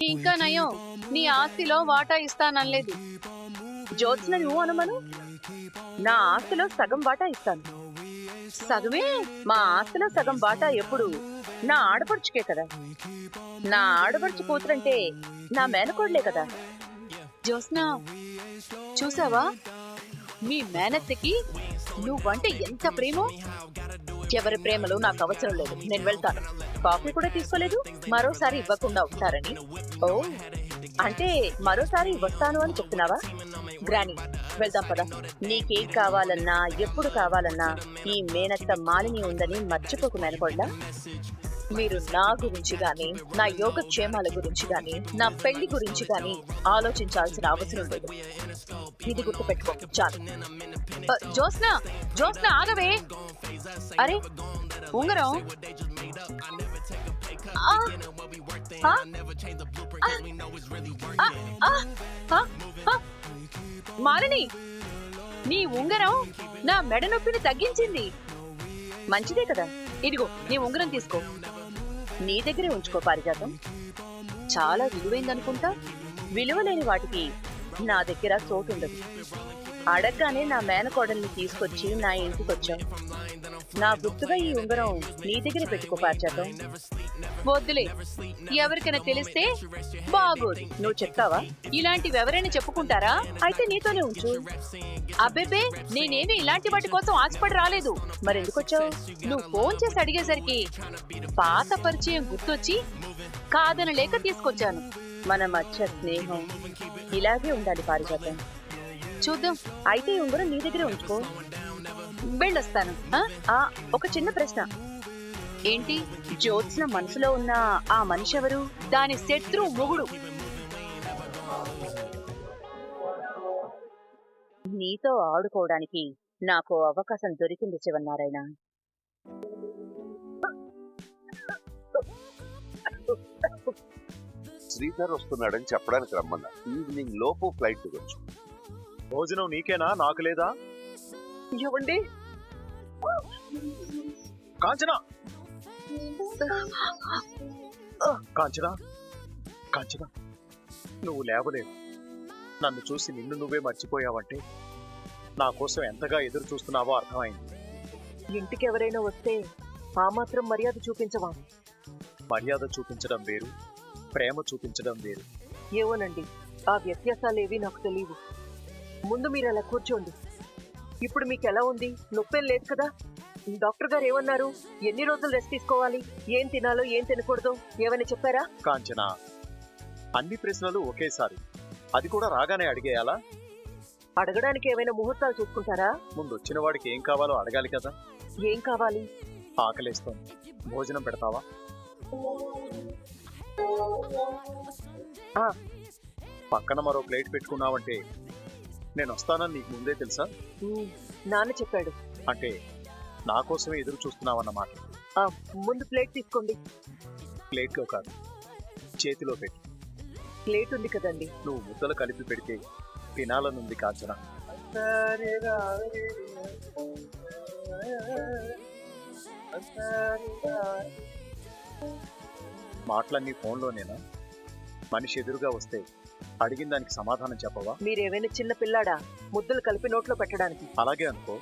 ఇంకా నయం, నీ ఆస్తిలో వాటా ఇస్తాననలేదు. జ్యోత్స్న నువ్వు అనమను, నా ఆస్తిలో సగం వాటా ఇస్తాను. సగమే? మా ఆస్తిలో సగం వాటా ఎప్పుడు నా ఆడపడుచుకే కదా. నా ఆడపడుచు కూతురంటే నా మేనకోడలే కదా. జ్యోత్స్న, చూసావా మీ మేనత్తకి నువ్వంటే ఎంత ప్రేమో. ఎవరి ప్రేమలు నాకు అవసరం లేదు, నేను వెళ్తాను. కాఫీ కూడా తీసుకోలేదు, మరోసారి ఇవ్వకుండా ఉంటారని. ఓ, అంటే మరోసారి వస్తాను అని చెప్తున్నావా? గ్రాని, వెళ్దాం పద. నీకేం కావాలన్నా ఎప్పుడు కావాలన్నా ఈ మేనత్త మాలిని ఉందని మర్చిపోకు మేనకోడ్లా. మీరు నా గురించి గాని, నా యోగక్షేమాల గురించి గాని, నా పెళ్లి గురించి గాని ఆలోచించాల్సిన అవసరం లేదు. ఇది గుర్తుపెట్టుకో చాలు. జ్యోత్స్న, జ్యోత్స్న ఆగవే. అరే ఉంగరం. మాలిని, నీ ఉంగరం నా మెడ నొప్పిని తగ్గించింది. మంచిదే కదా. ఇదిగో నీ ఉంగరం తీసుకో. నీ దగ్గరే ఉంచుకో పారిజాతం. చాలా విలువైందనుకుంటా. విలువలేని వాటికి నా దగ్గర చోటుండదు. అడగ్గానే నా మేనకోడల్ని తీసుకొచ్చి నా ఇంటికొచ్చావు. నా గుర్తుగా ఈ ఉంగరం నీ దగ్గరే పెట్టుకో పారిజాతం. వద్దులే, ఎవరికైనా తెలిస్తే బాగోదు. నువ్వు చెప్తావా? ఇలాంటివి ఎవరైనా చెప్పుకుంటారా? అయితే నీతోనే ఉంచు. అబ్బెబ్బే, నేనేమి ఇలాంటి వాటి కోసం ఆశపడి రాలేదు. మరెందుకొచ్చావు? నువ్వు ఫోన్ చేసి అడిగేసరికి పాత పరిచయం గుర్తొచ్చి కాదనలేక తీసుకొచ్చాను. మన మధ్య స్నేహం ఇలాగే ఉండాలి పారిజాతం. చూద్దాం. అయితే ఈ ఉంగరం నీ దగ్గరే ఉంచుకో. వెళ్ళొస్తాను. ఒక చిన్న ప్రశ్న. ఏంటి? జ్యోత్స్న మనసులో ఉన్న ఆ మనిషి ఎవరు? దాని శత్రు మొగుడు. నీతో ఆడుకోవడానికి నాకు అవకాశం దొరికింది శివన్నారాయణ. శ్రీధర్ వస్తున్నాడని చెప్పడానికి రమ్మన్నా. ఈవినింగ్ లోపు ఫ్లైట్ దిగొచ్చు. భోజనం నీకేనా, నాకు లేదా? ఇవ్వండి. కాంచనా, కాంచనా, కాంచనా, నువ్వు లేవలేవు. నన్ను చూసి నిన్ను నువ్వే మర్చిపోయావంటే నా కోసం ఎంతగా ఎదురు చూస్తున్నావో అర్థమైంది. ఇంటికి ఎవరైనా వస్తే ఆ మాత్రం మర్యాద చూపించవా? మర్యాద చూపించడం వేరు, ప్రేమ చూపించడం వేరు. ఏవోనండి, ఆ వ్యత్యాసాలేవి నాకు తెలియవు. ముందు మీరు అలా కూర్చోండి. ఇప్పుడు మీకు ఎలా ఉంది? నొప్పేం లేదు కదా? డాక్టర్ గారు ఏమన్నారు? ఎన్ని రోజులు రెస్ట్ తీసుకోవాలి? ఏం తినాలో ఏం తినకూడదు ఏమైనా చెప్పారా? కాంచనా, అన్ని ప్రశ్నలు ఒకేసారి, అది కూడా రాగానే అడిగేయాలా? అడగడానికి ఏమైనా ముహూర్తాలు చూసుకుంటారా? ముందు వచ్చిన వాడికి ఏం కావాలో అడగాలి కదా. ఏం కావాలి? ఆకలేస్తోంది, భోజనం పెడతావా? పక్కన మరో ప్లేట్ పెట్టుకున్నావంటే నేను వస్తానని నీకు ముందే తెలుసా? నాన్న చెప్పాడు. అంటే నా కోసమే ఎదురు చూస్తున్నావన్నమాట. ముందు ప్లేట్ తీసుకోండి. ప్లేట్లో కాదు, చేతిలో పెట్టి. ప్లేట్ ఉంది కదండి. నువ్వు ముద్దలు కలిపి పెడితే తినాలనుంది కాంచనా. మాటలన్నీ ఫోన్లోనేనా? మనిషి ఎదురుగా వస్తే అడిగిన దానికి సమాధానం చెప్పవా? మీరేమైనా చిన్న పిల్లాడా ముద్దలు కలిపి నోట్లో పెట్టడానికి? అలాగే అనుకో.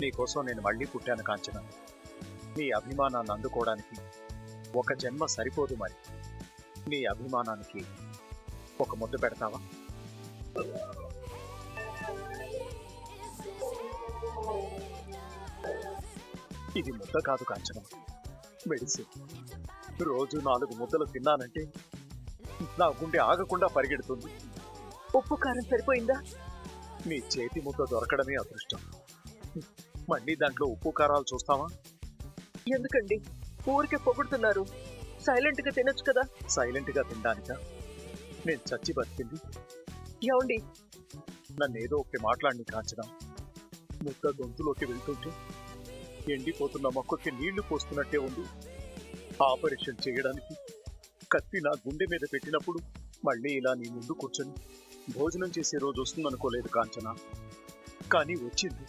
నీకోసం నేను మళ్ళీ పుట్టాను కాంచనా. నీ అభిమానాన్ని అందుకోవడానికి ఒక జన్మ సరిపోదు. మరి నీ అభిమానానికి ఒక ముద్ద పెడతావా? ఇది ముద్ద కాదు కాంచనా, మెడిసిన్. రోజు 4 ముద్దలు తిన్నానంటే నా గుండె ఆగకుండా పరిగెడుతుంది. ఉప్పు కారం సరిపోయిందా? నీ చేతి ముద్ద దొరకడమే అదృష్టం. మళ్ళీ దాంట్లో ఉప్పు కారాలు చూస్తావా? ఎందుకండి ఊరికే పొగుడుతున్నారు? సైలెంట్ గా తినొచ్చు కదా. సైలెంట్ గా తినడానిక నేను చచ్చి బతికింది? ఏమండి, నన్ను ఏదో ఒకటి మాట్లాడి కాంచడం. ముద్ద గొంతులోకి వెళ్తుంటే ఎండిపోతున్న మొక్కకి నీళ్లు పోస్తున్నట్టే ఉంది. ఆపరేషన్ చేయడానికి కత్తి నా గుండె మీద పెట్టినప్పుడు మళ్ళీ ఇలా నీ ముందు కూర్చొని భోజనం చేసే రోజు వస్తుందనుకోలేదు కాంచనా. కానీ వచ్చింది.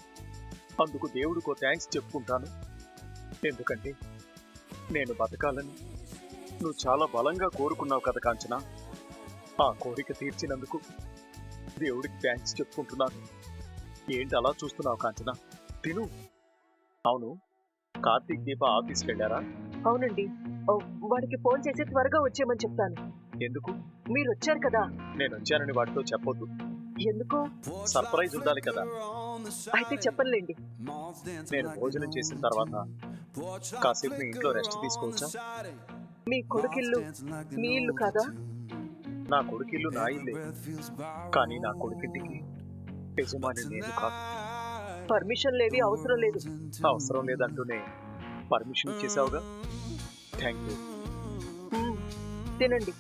అందుకు దేవుడికో థ్యాంక్స్ చెప్పుకుంటాను. ఎందుకంటే నేను బతకాలని, నువ్వు చాలా బలంగా కోరుకున్నావు కదా కాంచన. ఆ కోరిక తీర్చినందుకు దేవుడికి థ్యాంక్స్ చెప్పుకుంటున్నాను. ఏంటి అలా చూస్తున్నావు కాంచన? తిను. అవును, కార్తీక్ దీప ఆఫీస్కి వెళ్ళారా? అవునండి. వాడికి ఫోన్ చేసి త్వరగా వచ్చేయమని చెప్తాను. ఎందుకు? మీరు వచ్చారు కదా. నేను వచ్చానని వాడితో చెప్పొద్దు. ఎందుకు? సర్ప్రైజ్ ఉండాలి కదా. అయితే చెప్పనులేండి. నేను భోజనం చేసిన తర్వాత కాసేపు మీ ఇంట్లో రెస్ట్ తీసుకోవచ్చా? మీ కొడుకిల్లు మీ ఇల్లు కాదా? నా కొడుకిల్లు నా ఇల్లే, కానీ నా కొడుకింటికి యజమాని నేను కాదు. పర్మిషన్ లేవి అవసరం లేదు. అవసరం లేదంటూనే పర్మిషన్ ఇచ్చేసావుగా. Thank you. తినండి.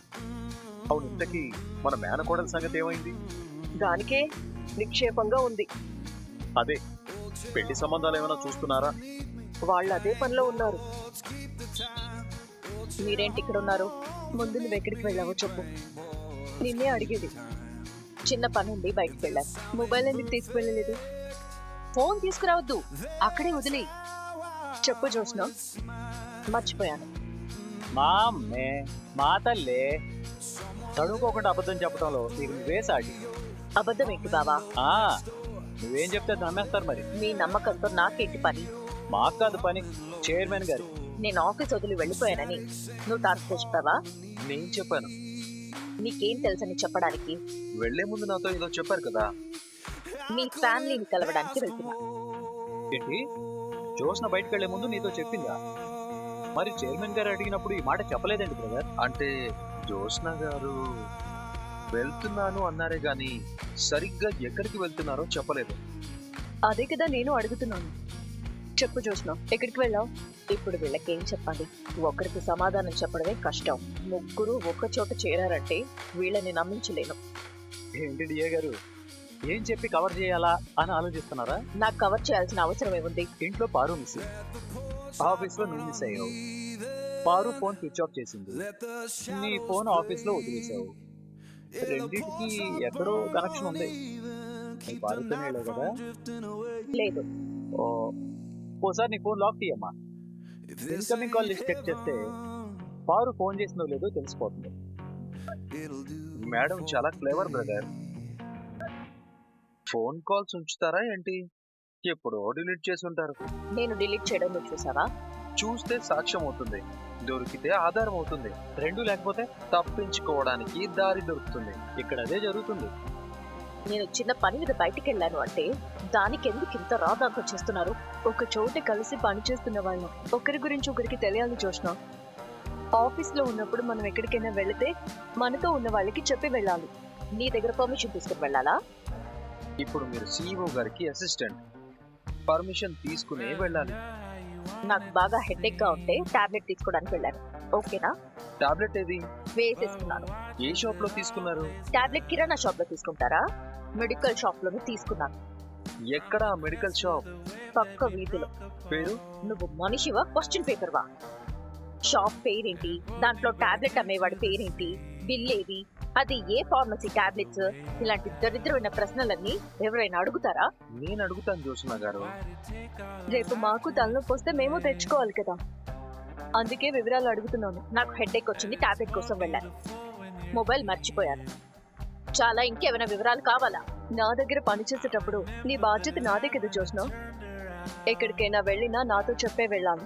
అవును, ఇంతకీ మన మేనకోడల సంగతి ఏమైంది? దానికే నిక్షేపంగా ఉంది. అదే, పెళ్లి సంబంధాలు ఏమైనా చూస్తున్నారా? వాళ్ళు అదే పనిలో ఉన్నారు. మీరేంటి ఇక్కడ ఉన్నారు? ముందు నువ్వు ఎక్కడికి వెళ్ళావో చెప్పు. నిన్నే అడిగేది. చిన్న పని ఉండి బయటకు వెళ్ళాను. మొబైల్ ఎందుకు తీసుకువెళ్ళలేదు? ఫోన్ తీసుకురావద్దు, అక్కడే వదిలే. చెప్పు జోష్న. మర్చిపోయాను. మా అమ్మే, మా తల్లే, తడుకోకుండా అబద్ధం చెప్పడంలో నీకు నువ్వే సాటి. అబద్ధం ఏంటి బావా? నువ్వేం చెప్తే నమ్మేస్తారు మరి. మీ నమ్మకంతో నాకేంటి పని? మాకు కాదు పని, చైర్మన్ గారు. నేను ఆఫీస్ వదిలి వెళ్ళిపోయానని నువ్వు టార్గెట్ చెప్పావా? నేను చెప్పాను. నీకేం తెలుసని చెప్పడానికి? వెళ్లే ముందు నాతో ఏదో చెప్పారు కదా. మీ ఫ్యామిలీని కలవడానికి వెళ్తున్నా. ఏంటి, జోష్న బయటకు వెళ్లే ముందు నీతో చెప్పిందా? మరి చైర్మన్ గారు అడిగినప్పుడు ఈ మాట చెప్పలేదండి బ్రదర్. అంటే జోష్న గారు వెళ్తున్నాను అన్నారే గాని సరిగ్గా ఎక్కడికి వెళ్తున్నారో చెప్పలేదు. అదే కదా నేను అడుగుతున్నాను. చెప్పు జోష్న, ఎక్కడికి వెళ్ళావు? ఇప్పుడు వీళ్ళకేం చెప్పండి? ఒకరికి సమాధానం చెప్పడమే కష్టం. ముగ్గురు ఒక్క చోట చేరారంటే వీళ్ళని నమ్మించలేను. ఏంటి డిఏ గారు, ఏం చెప్పి కవర్ చేయాలా అని ఆలోచిస్తున్నారా? నాకు కవర్ చేయాల్సిన అవసరం ఏముంది? ఇంట్లో పారు మిస్, ఆఫీస్ లో నువ్వు మిస్ అయ్యావు. పారు ఫోన్ స్విచ్ ఆఫ్ చేసింది, నీ ఫోన్ ఆఫీస్ లో వదిలేసావు. రెండింటికి ఎక్కడో కనెక్షన్ ఉంది. నీ పారుతూనే వెళ్ళావు కదా. లేదు. ఓసారి నీ ఫోన్ లాక్ తీయమ్మా. ఇన్కమింగ్ కాల్ లిస్ట్ చెక్ చేస్తే పారు ఫోన్ చేసిందో లేదో తెలిసిపోతుంది. మేడం చాలా క్లేవర్ బ్రదర్. ఫోన్ కాల్స్ ఉంచుతారా ఏంటి? ఎప్పుడో డిలీట్ చేసి ఉంటారు. నేను డిలీట్ చేయడం నువ్వు చూసావా? చూస్తే సాక్ష్యం అవుతుంది, దొరికితే ఆధారం అవుతుంది, రెండు లేకపోతే తప్పించుకోవడానికి దారి దొరుకుతుంది. ఇక్కడ అదే జరుగుతుంది. నేను చిన్న పని మీద బయటికి వెళ్ళాను అంటే దానికి ఎందుకు ఇంత రాదాంతం చేస్తున్నారు? ఒక చోట కలిసి పని చేస్తున్న వాళ్ళం ఒకరి గురించి ఒకరికి తెలియాలి జోష్న. ఆఫీస్ లో ఉన్నప్పుడు మనం ఎక్కడికైనా వెళితే మనతో ఉన్న వాళ్ళకి చెప్పి వెళ్ళాలి. నీ దగ్గర పర్మిషన్ తీసుకుని వెళ్ళాలా? ఇప్పుడు మీరు CEO గారికి అసిస్టెంట్, పర్మిషన్ తీసుకునే వెళ్ళాలి. నాకు బాగా హెడేక్ గా ఉంటే టాబ్లెట్ తీసుకోవడానికి వెళ్ళాను. ఓకేనా? టాబ్లెట్ ఏది? వేసేసుకున్నాను. ఏ షాప్ లో తీసుకున్నారు? టాబ్లెట్ కిరాణా షాప్ లో తీసుకుంటారా? మెడికల్ షాప్ లోనే తీసుకున్నాను. ఎక్కడ మెడికల్ షాప్? పక్క వీధిలో. పేరు? నువ్వు మనిషివా క్వశ్చన్ పేపర్ వా? షాప్ పేరేంటి, దాంట్లో టాబ్లెట్ అమ్మేవాడి పేరేంటి, బిల్ ఏది, అది ఏ ఫార్మసీ టాబ్లెట్స్, ఇలాంటి దరిద్రమైన ప్రశ్నలన్నీ ఎవరైనా అడుగుతారా? నేను అడుగుతాను జోష్న గారు. రేపు మాకు తలనొప్పి వస్తే మేము తెచ్చుకోవాలి కదా, అందుకే వివరాలు అడుగుతున్నాను. నాకు హెడేక్ వచ్చింది, టాబ్లెట్ కోసం వెళ్ళాను. మొబైల్ మర్చిపోయాను. చాలా ఇంకేమైనా వివరాలు కావాలా? నా దగ్గర పని చేసేటప్పుడు నీ బాధ్యత నాదే కదా జోష్న. ఎక్కడికైనా వెళ్ళినా నాతో చెప్పే వెళ్ళాను.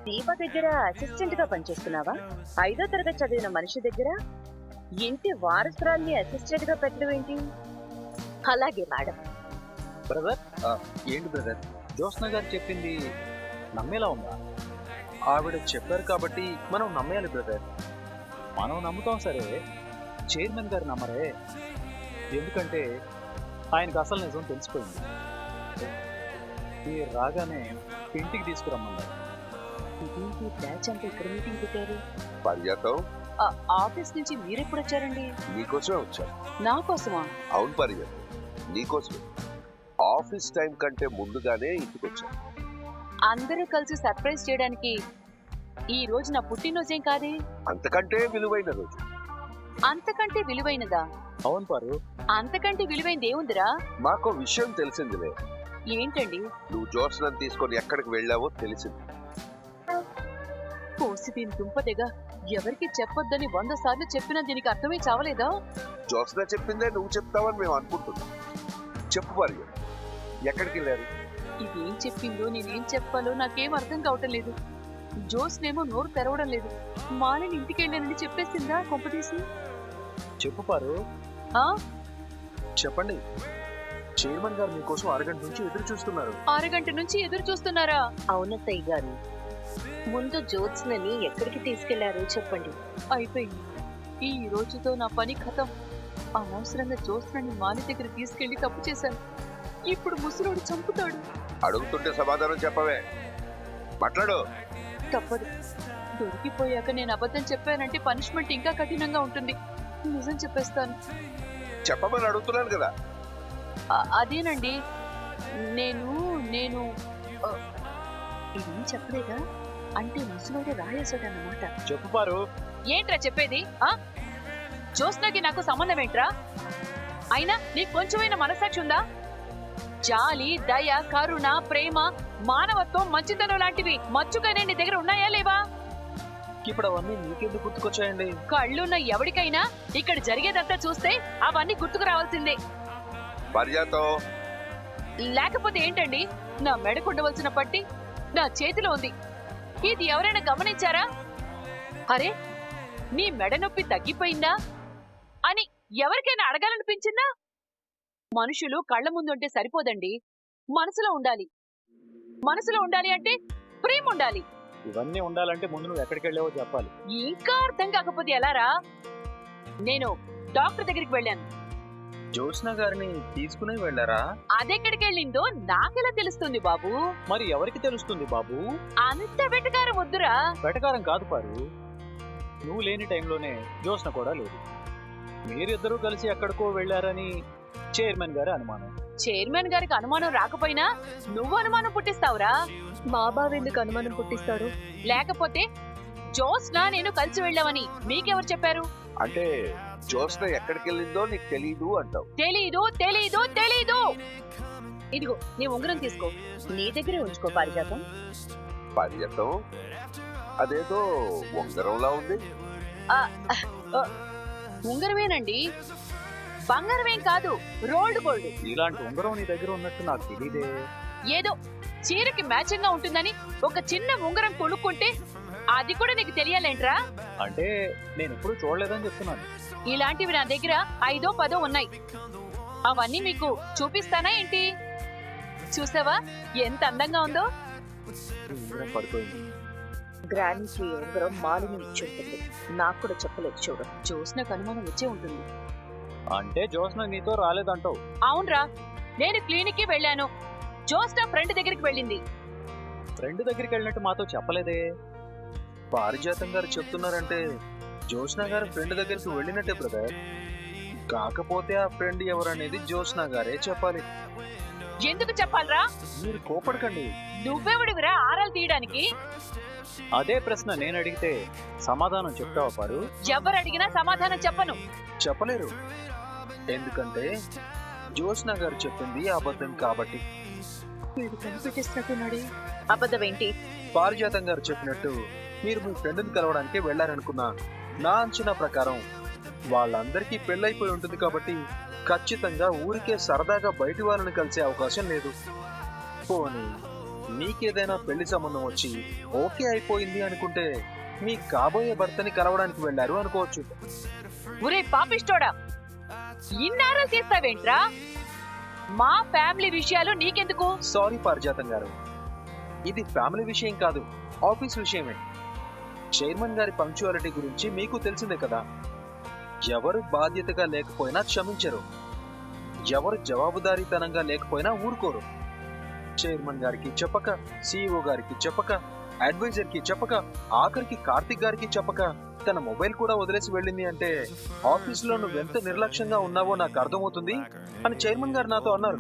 దీప దగ్గర అసిస్టెంట్ గా పనిచేస్తున్నావా? 5వ తరగతి చదివిన మనిషి దగ్గర ఇంటి వారసురాల్ని అసిస్టెంట్ గా పెట్టడం ఏంటి? అలాగే మేడం. బ్రదర్, ఏంటి బ్రదర్? జోష్న గారు చెప్పింది నమ్మేలా ఉందా? ఆవిడ చెప్పారు కాబట్టి మనం నమ్మేయాలి బ్రదర్. మనం నమ్ముతాం సరే, చైర్మన్ గారు నమ్మరే. ఎందుకంటే ఆయనకు అసలు నిజం తెలిసిపోయింది. మీరు రాగానే ఇంటికి తీసుకురమ్మన్నారు. బ్యాచ్ అంతా ఇక్కడ మీటింగ్ పెట్టారు. పర్యాటం ఆఫీస్ నుంచి మీరెప్పుడు వచ్చారండి? నీకోసమే వచ్చా. నా కోసమా? అవును పర్యాటం, నీకోసమే. ఆఫీస్ టైం కంటే ముందుగానే ఇంటికి వచ్చా. అందరూ కలిసి సర్ప్రైజ్ చేయడానికి ఈ రోజు నా పుట్టినరోజేం కాదే. అంతకంటే విలువైన రోజు. అంతకంటే విలువైనదా? అవును పారు, అంతకంటే విలువైనది ఏముందిరా? మాకో విషయం తెలిసిందిలే. ఏంటండి? నువ్వు జోష్నని తీసుకొని ఎక్కడికి వెళ్ళావో తెలిసింది. పోసి దీని దుంపదెగా ఎవరికి చెప్పొద్దని 100 సార్లు చెప్పినా దీనికి అర్థమే చావలేదా? జ్యోత్స్న చెప్పిందే నువ్వు చెప్తావని మేము అనుకుంటున్నాం. చెప్పు భార్య, ఎక్కడికి వెళ్ళారు? ఇదేం చెప్పిందో నేనేం చెప్పాలో నాకేం అర్థం కావటం లేదు. జోస్నేమో నోరు తెరవడం లేదు. మాలిని ఇంటికి వెళ్ళానని చెప్పేసిందా కొంపతీసి? చెప్పు పారు. ఆ చెప్పండి. చైర్మన్ గారు మీకోసం అరగంట నుంచి ఎదురు చూస్తున్నారు. అరగంట నుంచి ఎదురు చూస్తున్నారా? అవునత్తయ్య గారు, ముందు జ్యోత్స్నని ఎక్కడికి తీసుకెళ్లారో చెప్పండి. అయిపోయింది. ఈ రోజుతో నా పని ఖతం. అనవసరంగా జోస్నని మాలి దగ్గర తీసుకెళ్లి తప్పు చేశాను. ఇప్పుడు ముసలోడు చంపుతాడు. అడుగుతుంటే సమాధానం చెప్పవే, మాట్లాడు. తప్పదు. దొరికిపోయాక నేను అబద్ధం చెప్పానంటే పనిష్మెంట్ ఇంకా కఠినంగా ఉంటుంది. నిజం చెప్పేస్తాను. చెప్పమని అడుగుతున్నాను కదా. అదేనండి, నేను నేను ఇదేం చెప్పలేదా? అంటే ముసలోడు రాయేసాడన్నమాట. చెప్పు పారు. ఏంట్రా చెప్పేది? జోస్నాకి నాకు సంబంధం ఏంట్రా? అయినా నీకు కొంచెమైనా మనసాక్షి ఉందా? జాలి, దయ, కరుణ, ప్రేమ, మానవత్వం, మంచితనం లాంటివి మచ్చుగానే నీ దగ్గర ఉన్నాయా లేవా? ఇప్పుడు అవన్నీ మీకెందుకు గుర్తుకొచ్చాయండి? కళ్ళున్న ఎవరికైనా ఇక్కడ జరిగేదంతా చూస్తే అవన్నీ గుర్తుకు రావాల్సిందే. భార్యతో లేకపోతే ఏంటండి? నా మెడకుండవలసిన పట్టి నా చేతిలో ఉంది. ఇది ఎవరైనా గమనించారా? అరే, నీ మెడ నొప్పి తగ్గిపోయిందా అని ఎవరికైనా అడగాలనిపించిందా? మనుషులు కళ్ళ ముందుంటే సరిపోదండి, మనసులో ఉండాలి. మనసులో ఉండాలి అంటే ప్రేమ ఉండాలి. ఇవన్నీ ఉండాలంటే ముందు నువ్వు ఎక్కడికి వెళ్ళావో చెప్పాలి. ఇంకా అర్థం కాకపోతే ఎలారా? నేను డాక్టర్ దగ్గరికి వెళ్ళాను. జ్యోత్స్న గారిని తీసుకుని వెళ్ళారా? అదెక్కడికి వెళ్ళిందో నాకెలా తెలుస్తుంది బాబు? మరి ఎవరికి తెలుస్తుంది బాబు? అంత వెటకారం వద్దురా. వెటకారం కాదు పారు. నువ్వు లేని టైంలోనే జ్యోత్స్న కూడా లేదు. మీరిద్దరూ కలిసి ఎక్కడికో వెళ్ళారని చైర్మన్ గారి అనుమానం. చైర్మన్ గారికి అనుమానం రాకపోయినా నువ్వు అనుమానం పుట్టిస్తావురా. మా బావ ఎందుకు అనుమానం పుట్టిస్తాడు? లేకపోతే జోస్నా నేను కలిసి వెళ్ళామని మీకెవరు చెప్పారు? అంటే జ్యోత్స్న ఎక్కడికి వెళ్ళిందో నీకు తెలీదు అంటావు. తెలీదు తెలీదు తెలీదు. ఇదిగో నీ ఉంగరం తీసుకో. నీ దగ్గరే ఉంచుకో పారిజాతం. పారిజాతం అదేదో ఉంగరంలా ఉంది. ఉంగరమేనండి, బంగారమేం కాదు, రోల్డ్ గోల్డ్. ఇలాంటి ఉంగరం నీ దగ్గర ఉన్నట్టు నాకు తెలీదే. ఏదో చీరకి మ్యాచింగ్ గా ఉంటుందని ఒక చిన్న ఉంగరం కొనుక్కుంటే అది కూడా నీకు తెలియాలేంట్రా? అంటే నేను ఎప్పుడు చూడలేదని చెప్తున్నాను. ఇలాంటివి నా దగ్గర 5 10 ఉన్నాయి. అవన్నీ మీకు చూపిస్తానా ఏంటి? చూసావా ఎంత అందంగా ఉందో? ఉంగరం పడిపోయింది. గ్రానీకి ఉంగరం మాలిని ఇచ్చుంటుంది. నాకు కూడా చెప్పలేదు చూడు. చూసిన అనుమానం వచ్చే ఉంటుంది. అంటే జ్యోత్స్న నీతో రాలేదంటావు? అవునరా, నేను క్లినిక్ కి వెళ్ళాను. జోస్నా ఫ్రెండ్ దగ్గరికి వెళ్ళింది. ఫ్రెండ్ దగ్గరికి వెళ్ళినట్టు మాతో చెప్పలేదే. పారిజాతం గారు చెప్తున్నారంటే జ్యోత్స్న గారు ఫ్రెండ్ దగ్గరికి వెళ్ళినట్టే బ్రదర్. కాకపోతే ఆ ఫ్రెండ్ ఎవరనేది జ్యోత్స్న గారే చెప్పాలి. ఎందుకు చెప్పాలరా? మీరు కోపడకండి. నువ్వెవడివిరా ఆరాలు తీయడానికి? అదే ప్రశ్న నేను అడిగితే సమాధానం చెప్తావా పారు? ఎవరు అడిగినా సమాధానం చెప్పను. చెప్పలేరు. ఎందుకంటే జ్యోత్స్న గారు చెప్పింది అబద్ధం కాబట్టి. వీడు కనిపెట్టేస్తున్నట్టున్నాడే. అబద్ధం ఏంటి? పారిజాతం గారు చెప్పినట్టు మీరు మీ ఫ్రెండ్ని కలవడానికి వెళ్ళారనుకున్నా, నా అంచనా ప్రకారం వాళ్ళందరికీ పెళ్ళైపోయి ఉంటుంది కాబట్టి ఖచ్చితంగా ఊరికే సరదాగా బయటి వాళ్ళని కలిసే అవకాశం లేదు. పోనీ మీకేదైనా పెళ్లి సంబంధం వచ్చి ఓకే అయిపోయింది అనుకుంటే మీ కాబోయే భర్తని కలవడానికి వెళ్ళారు అనుకోవచ్చు. ఒరే పాపిష్టోడా, ఇన్నారా చేస్తావేంట్రా? మా ఫ్యామిలీ విషయాలు నీకెందుకు? సారీ పారిజాతం గారు, ఇది ఫ్యామిలీ విషయం కాదు, ఆఫీస్ విషయమే. చైర్మన్ గారి పంక్చువాలిటీ గురించి మీకు తెలిసిందే కదా. ఎవరు బాధ్యతగా లేకపోయినా క్షమించరు, ఎవరు జవాబుదారీతనంగా లేకపోయినా ఊరుకోరు. చైర్మన్ గారికి చెప్పక, సిఇఓ గారికి చెప్పక, అడ్వైజర్ కి చెప్పక, ఆఖరికి కార్తిక్ గారికి చెప్పక తన మొబైల్ కూడా వదిలేసి వెళ్ళింది అంటే ఆఫీసులో నువ్వెంత నిర్లక్ష్యంగా ఉన్నావో నాకు అర్థమవుతుంది అని చైర్మన్ గారు నాతో అన్నారు.